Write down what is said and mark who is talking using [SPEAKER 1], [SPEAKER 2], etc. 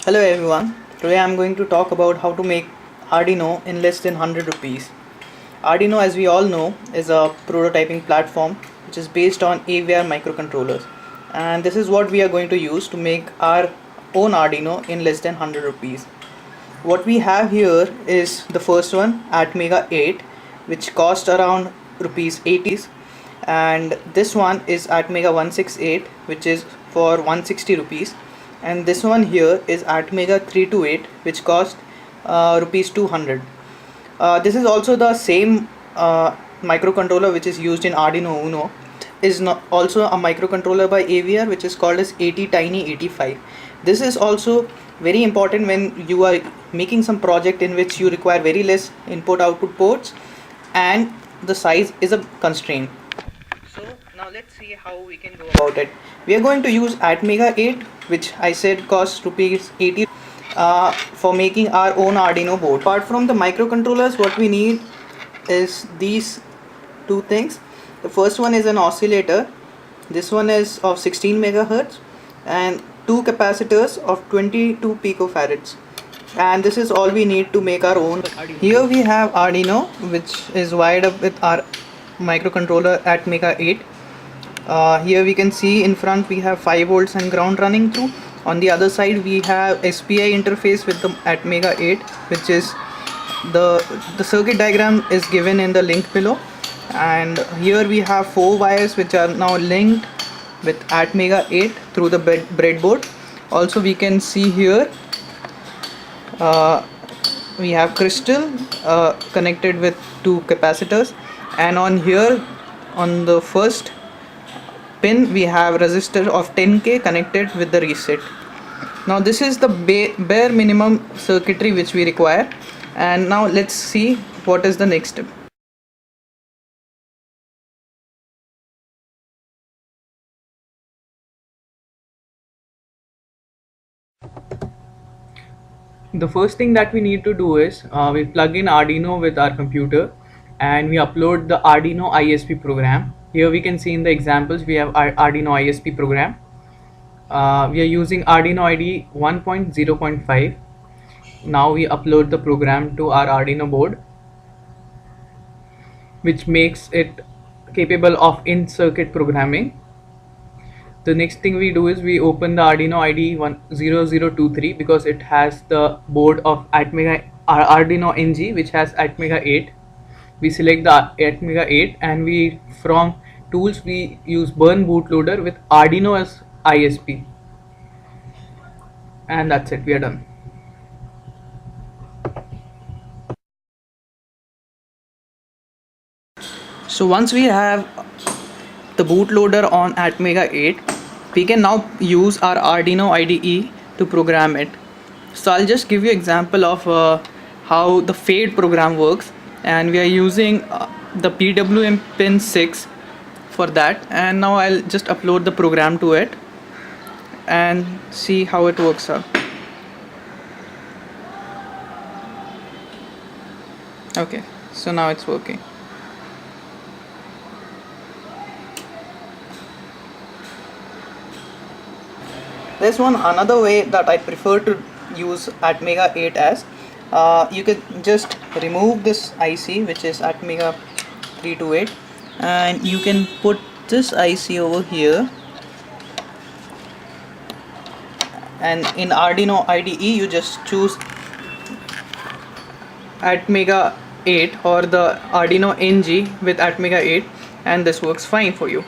[SPEAKER 1] Hello everyone, today I am going to talk about how to make Ardino in less than 100 rupees. Ardino, as we all know, is a prototyping platform which is based on AVR microcontrollers, and this is what we are going to use to make our own Ardino in less than 100 rupees. What we have here is the first one, Atmega 8, which cost around rupees 80, and this one is Atmega 168, which is for 160 rupees, and this one here is ATmega328, which cost rupees 200. This is also the same microcontroller which is used in Arduino Uno. Is not also a microcontroller by AVR, which is called as ATtiny85. This is also very important when you are making some project in which you require very less input output ports and the size is a constraint. So now let's see how we can go about it. We are going to use Atmega 8, which I said costs rupees 80 for making our own Arduino board. Apart from the microcontrollers, what we need is these two things. The first one is an oscillator. This one is of 16 megahertz and two capacitors of 22 picofarads. And this is all we need to make our own. Here we have Arduino, which is wired up with our microcontroller Atmega 8. Here we can see in front we have 5 volts and ground running through. On the other side we have SPI interface with the Atmega 8, which is the circuit diagram is given in the link below. And here we have 4 wires which are now linked with Atmega 8 through the breadboard. Also we can see here we have crystal connected with 2 capacitors, and on here on the first pin we have resistor of 10k connected with the reset. Now this is the bare minimum circuitry which we require, and now let's see what is the next step. The first thing that we need to do is we plug in Arduino with our computer and we upload the Arduino ISP program. Here we can see in the examples we have our Arduino ISP program. We are using Arduino IDE 1.0.5. Now we upload the program to our Arduino board, which makes it capable of in-circuit programming. The next thing we do is we open the Arduino IDE 10023 because it has the board of Arduino NG, which has Atmega 8. We select the Atmega 8 and we from tools we use burn bootloader with Arduino as ISP, and that's it, we are done. So once we have the bootloader on Atmega 8, we can now use our Arduino IDE to program it. So I'll just give you example of how the fade program works, and we are using the PWM pin 6 for that, and now I'll just upload the program to it and see how it works out. Okay, so now it's working. There's another way that I prefer to use Atmega 8 as. You can just remove this IC, which is Atmega 328, and you can put this IC over here, and in Arduino IDE you just choose Atmega 8 or the Arduino NG with Atmega 8, and this works fine for you.